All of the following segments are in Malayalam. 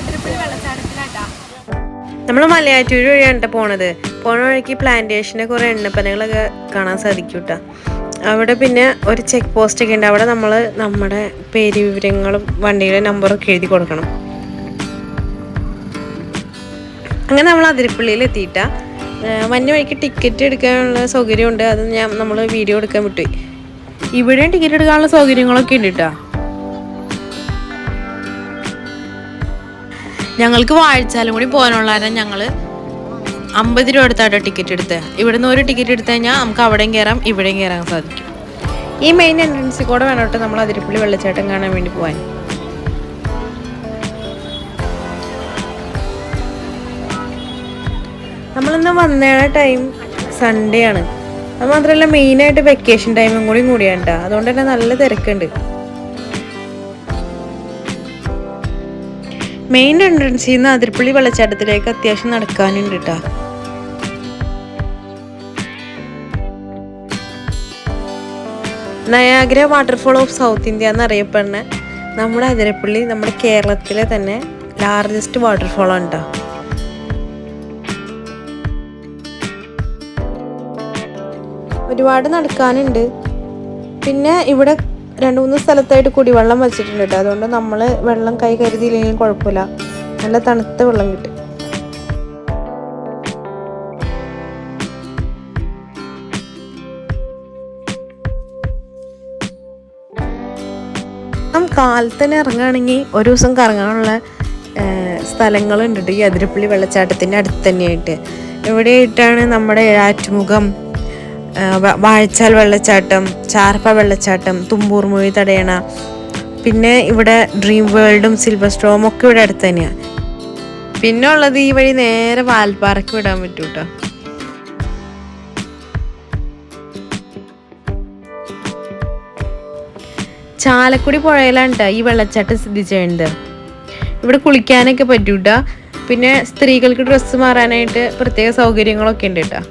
അതിരപ്പള്ളി വെള്ളച്ചാട്ടത്തിലാട്ടാ. നമ്മൾ മലയാറ്റൂർ വഴിയാണ് പോണത്. പോണ വഴിക്ക് പ്ലാന്റേഷന് കുറെ എണ്ണപ്പനകളൊക്കെ കാണാൻ സാധിക്കും കേട്ടോ. അവിടെ പിന്നെ ഒരു ചെക്ക് പോസ്റ്റ് ഒക്കെ ഉണ്ട്. അവിടെ നമ്മൾ നമ്മുടെ പേര് വിവരങ്ങളും വണ്ടിയുടെ നമ്പറൊക്കെ എഴുതി കൊടുക്കണം. അങ്ങനെ നമ്മൾ അതിരപ്പള്ളിയിൽ എത്തിയിട്ടാ. വന്ന വഴിക്ക് ടിക്കറ്റ് എടുക്കാനുള്ള സൗകര്യമുണ്ട്. അത് നമ്മൾ വീഡിയോ എടുക്കാൻ വിട്ടുപോയി. ഇവിടെയും ടിക്കറ്റ് എടുക്കാനുള്ള സൗകര്യങ്ങളൊക്കെ ഉണ്ട് കേട്ടോ. ഞങ്ങൾക്ക് വാഴച്ചാലും കൂടി പോകാനുള്ളതാണ്. ഞങ്ങൾ 50 രൂപ എടുത്താട്ടോ ടിക്കറ്റ് എടുത്തത്. ഇവിടുന്ന് ഒരു ടിക്കറ്റ് എടുത്തു കഴിഞ്ഞാൽ നമുക്ക് അവിടെയും കയറാം ഇവിടെയും കയറാൻ സാധിക്കും. ഈ മെയിൻ എൻട്രൻസിൽ കൂടെ വേണം കേട്ടോ നമ്മൾ അതിരപ്പള്ളി വെള്ളച്ചാട്ടം കാണാൻ വേണ്ടി പോകാൻ. നമ്മളിന്ന് വന്ന ടൈം സൺഡേ ആണ്. അത് മാത്രമല്ല മെയിനായിട്ട് വെക്കേഷൻ ടൈമും കൂടിയാണ് കേട്ടോ. അതുകൊണ്ട് തന്നെ നല്ല തിരക്കുണ്ട്. മെയിൻ എൻട്രൻസിൽ നിന്ന് അതിരപ്പള്ളി വെള്ളച്ചാട്ടത്തിലേക്ക് അത്യാവശ്യം നടക്കാനുണ്ട് കേട്ടോ. Niagara waterfall of south India എന്നറിയപ്പെടുന്ന നമ്മുടെ അതിരപ്പള്ളി നമ്മുടെ കേരളത്തിലെ തന്നെ ലാർജസ്റ്റ് വാട്ടർഫോളാണ് കേട്ടോ. ഒരുപാട് നടക്കാനുണ്ട്. പിന്നെ ഇവിടെ 2-3 സ്ഥലത്തായിട്ട് കുടിവെള്ളം വെച്ചിട്ടുണ്ട് കേട്ടോ. അതുകൊണ്ട് നമ്മൾ വെള്ളം കൈ കരുതിയില്ലെങ്കിലും കുഴപ്പമില്ല. നല്ല തണുത്ത വെള്ളം കിട്ടും. കാലത്ത് തന്നെ ഇറങ്ങുകയാണെങ്കിൽ ഒരു ദിവസം കറങ്ങാനുള്ള സ്ഥലങ്ങളുണ്ട് ഈ അതിരപ്പള്ളി വെള്ളച്ചാട്ടത്തിൻ്റെ അടുത്ത് തന്നെയായിട്ട്. ഇവിടെയായിട്ടാണ് നമ്മുടെ ഏഴാറ്റുമുഖം, വാഴച്ചാൽ വെള്ളച്ചാട്ടം, ചാർപ്പ വെള്ളച്ചാട്ടം, തുമ്പൂർ മൊഴി തടയണ, പിന്നെ ഇവിടെ ഡ്രീം വേൾഡും സിൽവർ സ്റ്റോമും ഒക്കെ ഇവിടെ അടുത്ത് തന്നെയാണ്. പിന്നെ ഉള്ളത് ഈ വഴി നേരെ വാൽപ്പാറയ്ക്ക് വിടാൻ പറ്റും കേട്ടോ. ചാലക്കുടി പുഴയിലാണ് കേട്ടോ ഈ വെള്ളച്ചാട്ടം സ്ഥിതി ചെയ്യുന്നത്. ഇവിടെ കുളിക്കാനൊക്കെ പറ്റും കേട്ടോ. പിന്നെ സ്ത്രീകൾക്ക് ഡ്രസ്സ് മാറാനായിട്ട് പ്രത്യേക സൗകര്യങ്ങളൊക്കെ ഉണ്ട് കേട്ടോ.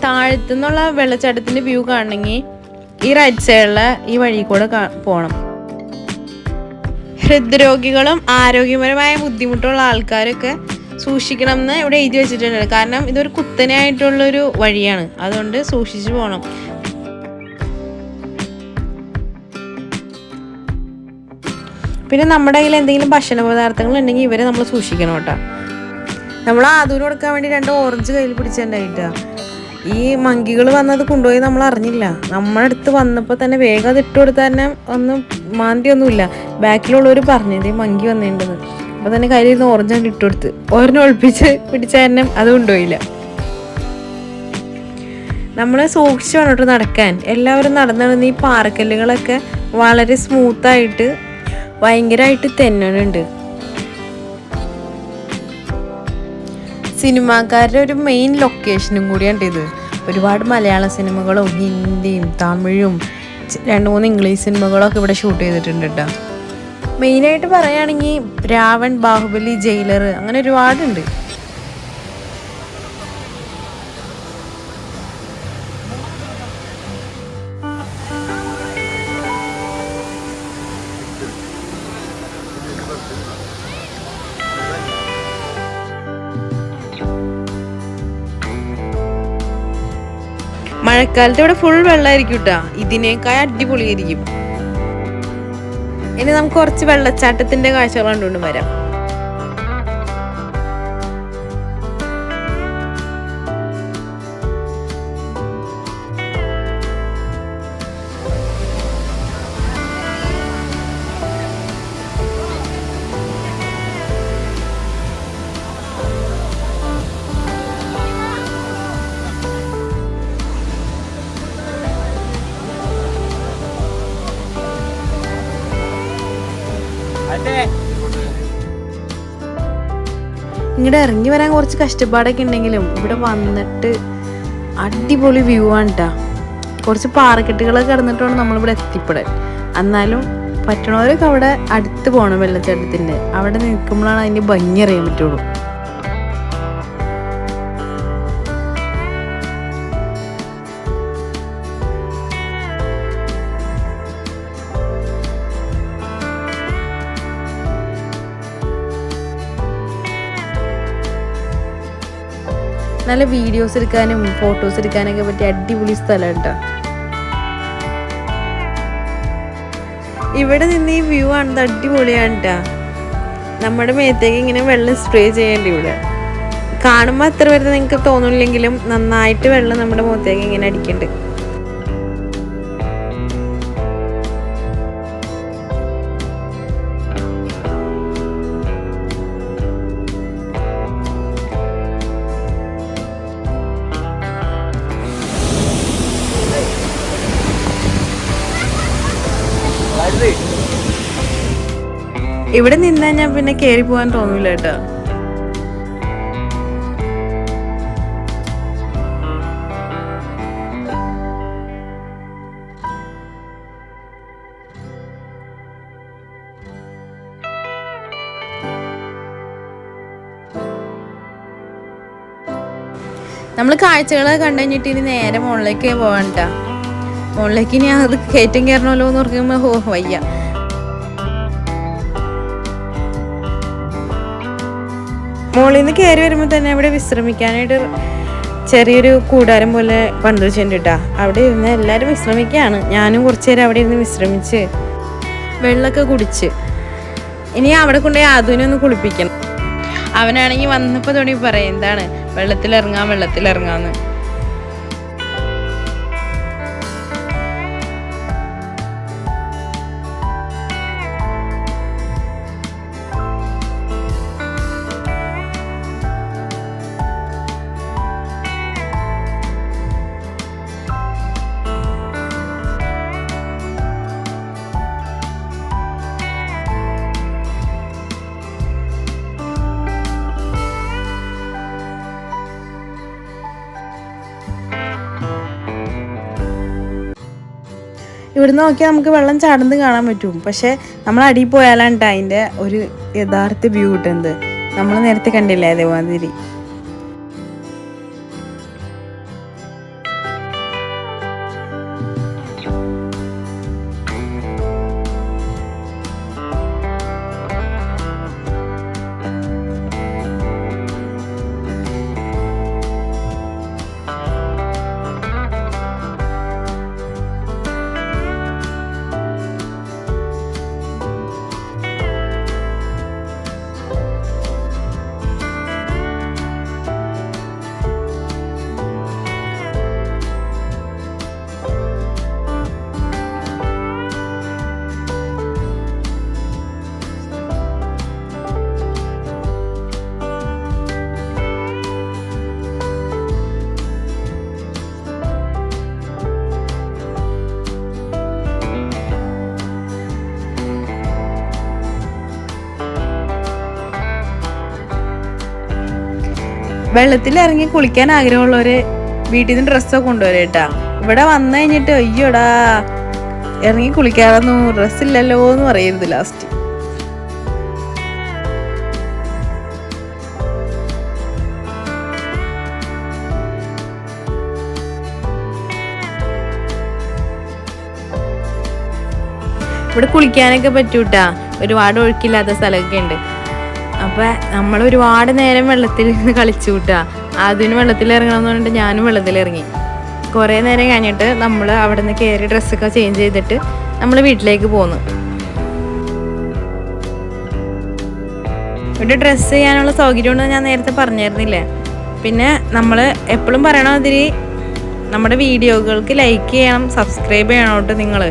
താഴത്തുനിന്നുള്ള വെള്ളച്ചാട്ടത്തിന്റെ വ്യൂ കാണണമെങ്കിൽ ഈ റൈറ്റ് സൈഡിലെ ഈ വഴി കൂടെ പോകണം. ഹൃദ്രോഗികളും ആരോഗ്യപരമായ ബുദ്ധിമുട്ടുള്ള ആൾക്കാരൊക്കെ സൂക്ഷിക്കണം എന്ന് ഇവിടെ എഴുതി വെച്ചിട്ടുണ്ട്. കാരണം ഇതൊരു കുത്തനെയായിട്ടുള്ളൊരു വഴിയാണ്. അതുകൊണ്ട് സൂക്ഷിച്ചു പോകണം. പിന്നെ നമ്മുടെ കയ്യിൽ എന്തെങ്കിലും ഭക്ഷണ പദാർത്ഥങ്ങൾ ഉണ്ടെങ്കിൽ ഇവരെ നമ്മൾ സൂക്ഷിക്കണം കേട്ടോ. നമ്മൾ ആദൂന് കൊടുക്കാൻ വേണ്ടി 2 ഓറഞ്ച് കയ്യിൽ പിടിച്ചിട്ടുണ്ടായിട്ടാ. ഈ മങ്കികൾ വന്നത് കൊണ്ടുപോയി നമ്മൾ അറിഞ്ഞില്ല. നമ്മുടെ അടുത്ത് വന്നപ്പോൾ തന്നെ വേഗം അത് ഇട്ട് കൊടുത്താൽ തന്നെ ഒന്നും മാന്തിയൊന്നുമില്ല. ബാക്കിലുള്ളവർ പറഞ്ഞത് മങ്കി വന്നിട്ടുണ്ടെന്ന്. അപ്പോൾ തന്നെ കയ്യിലിരുന്ന് ഓറഞ്ച് കണ്ട് ഇട്ട് കൊടുത്ത് ഓരോ ഒളിപ്പിച്ച് പിടിച്ച തന്നെ അത് കൊണ്ടുപോയില്ല. നമ്മൾ സൂക്ഷിച്ച് വേണോട്ട് നടക്കാൻ. എല്ലാവരും നടന്നു ഈ പാറക്കല്ലുകളൊക്കെ വളരെ സ്മൂത്തായിട്ട് ഭയങ്കരമായിട്ട് തെന്നുന്നുണ്ട്. സിനിമാക്കാരുടെ ഒരു മെയിൻ ലൊക്കേഷനും കൂടിയാണ് ഇത്. ഒരുപാട് മലയാള സിനിമകളും ഹിന്ദിയും തമിഴും 2-3 ഇംഗ്ലീഷ് സിനിമകളൊക്കെ ഇവിടെ ഷൂട്ട് ചെയ്തിട്ടുണ്ട് കേട്ടോ. മെയിനായിട്ട് പറയുകയാണെങ്കിൽ രാവൺ, ബാഹുബലി, ജയിലർ അങ്ങനെ ഒരുപാടുണ്ട്. മഴക്കാലത്ത് ഇവിടെ ഫുൾ വെള്ളമായിരിക്കും കേട്ടോ. ഇതിനേക്കാൾ അടിപൊളിയായിരിക്കും. ഇനി നമുക്ക് കുറച്ച് വെള്ളച്ചാട്ടത്തിന്റെ കാഴ്ചകൾ കണ്ടുകൊണ്ട് വരാം. ഇങ്ങോട്ട് ഇറങ്ങി വരാൻ കുറച്ച് കഷ്ടപ്പാടൊക്കെ ഉണ്ടെങ്കിലും ഇവിടെ വന്നിട്ട് അടിപൊളി വ്യൂ ആണ് കേട്ടോ. കുറച്ച് പാറക്കെട്ടുകളൊക്കെ കിടന്നിട്ടാണ് നമ്മളിവിടെ എത്തിപ്പെടാൻ. എന്നാലും പറ്റണവരൊക്കെ അവിടെ അടുത്ത് പോകണം വെള്ളച്ചാട്ടത്തിൻ്റെ. അവിടെ നിൽക്കുമ്പോഴാണ് അതിൻ്റെ ഭംഗി അറിയാൻ പറ്റുള്ളൂ. നല്ല വീഡിയോസ് എടുക്കാനും ഫോട്ടോസ് എടുക്കാനൊക്കെ പറ്റിയ അടിപൊളി സ്ഥലം കേട്ടോ. ഇവിടെ നിന്ന് ഈ വ്യൂ ആണത് അടിപൊളിയാണ് കേട്ടോ. നമ്മുടെ മേത്തേക്ക് ഇങ്ങനെ വെള്ളം സ്പ്രേ ചെയ്യേണ്ടി ഇവിടെ കാണുമ്പോൾ അത്ര വരുന്നത് നിങ്ങൾക്ക് തോന്നില്ലെങ്കിലും നന്നായിട്ട് വെള്ളം നമ്മുടെ മുഖത്തേക്ക് ഇങ്ങനെ അടിക്കുന്നുണ്ട്. ഇവിടെ നിന്നാ ഞാൻ പിന്നെ കയറി പോകാൻ തോന്നൂല കേട്ടോ. നമ്മൾ കാഴ്ചകളൊക്കെ കണ്ടു കഴിഞ്ഞിട്ട് ഇനി നേരെ മുകളിലേക്ക് പോകാൻ കേട്ടോ. മുകളിലേക്ക് ഇനി അത് കയറ്റം കയറണമല്ലോ എന്ന് ഓർക്കുമ്പോൾ വയ്യ. മുകളിൽ നിന്ന് കയറി വരുമ്പോൾ തന്നെ അവിടെ വിശ്രമിക്കാനായിട്ട് ചെറിയൊരു കൂടാരം പോലെ പണിത് വെച്ചിട്ടുണ്ട് കേട്ടോ. അവിടെ ഇരുന്ന് എല്ലാവരും വിശ്രമിക്കുകയാണ്. ഞാനും കുറച്ച് നേരം അവിടെ ഇരുന്ന് വിശ്രമിച്ച് വെള്ളമൊക്കെ കുടിച്ച് ഇനി അവിടെ കൊണ്ടുപോയി ആദുവിനെ കുളിപ്പിക്കണം. അവനാണെങ്കിൽ വന്നപ്പോൾ തുടങ്ങി പറയും എന്താണ് വെള്ളത്തിലിറങ്ങാന്ന്. ഇവിടുന്ന് നോക്കിയാൽ നമുക്ക് വെള്ളം ചാടുന്നത് കാണാൻ പറ്റും. പക്ഷെ നമ്മൾ അടിയിൽ പോയാലാണ് കേട്ടോ അതിൻ്റെ ഒരു യഥാർത്ഥ വ്യൂ കിട്ടുന്നത്. നമ്മൾ നേരത്തെ കണ്ടില്ലേ അതേമാതിരി. വെള്ളത്തിൽ ഇറങ്ങി കുളിക്കാൻ ആഗ്രഹമുള്ളവര് വീട്ടിൽ നിന്ന് ഡ്രസ്സൊക്കെ കൊണ്ടുവരും കേട്ടാ. ഇവിടെ വന്നു കഴിഞ്ഞിട്ട് അയ്യോടാ ഇറങ്ങി കുളിക്കാറൊന്നും ഡ്രസ്സില്ലല്ലോ എന്ന് പറയരുത് ലാസ്റ്റ്. ഇവിടെ കുളിക്കാനൊക്കെ പറ്റൂട്ടാ. ഒരുപാട് ഒഴുക്കില്ലാത്ത സ്ഥലമൊക്കെ ഉണ്ട്. അപ്പം നമ്മൾ ഒരുപാട് നേരം വെള്ളത്തിൽ നിന്ന് കളിച്ചു കൂട്ടാ. അതിന് വെള്ളത്തിൽ ഇറങ്ങണമെന്ന് പറഞ്ഞിട്ട് ഞാനും വെള്ളത്തിലിറങ്ങി. കുറേ നേരം കഴിഞ്ഞിട്ട് നമ്മൾ അവിടെ നിന്ന് കയറി ഡ്രസ്സൊക്കെ ചേഞ്ച് ചെയ്തിട്ട് നമ്മൾ വീട്ടിലേക്ക് പോന്നു. ഇവിടെ ഡ്രസ്സ് ചെയ്യാനുള്ള സൗകര്യം ഉണ്ടെന്ന് ഞാൻ നേരത്തെ പറഞ്ഞിരുന്നില്ലേ. പിന്നെ നമ്മൾ എപ്പോഴും പറയണ മാതിരി നമ്മുടെ വീഡിയോകൾക്ക് ലൈക്ക് ചെയ്യണം, സബ്സ്ക്രൈബ് ചെയ്യണം കേട്ടോ. നിങ്ങൾ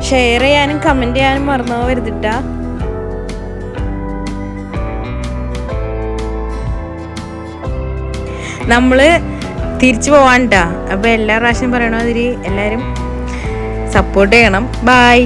ഷെയർ ചെയ്യാനും കമൻറ്റ് ചെയ്യാനും മറന്നു പോകരുതിട്ടാ. നമ്മൾ തിരിച്ചു പോവാൻ കേട്ടോ. അപ്പോൾ എല്ലാ പ്രാവശ്യം പറയണ മാതിരി എല്ലാവരും സപ്പോർട്ട് ചെയ്യണം. ബായ്.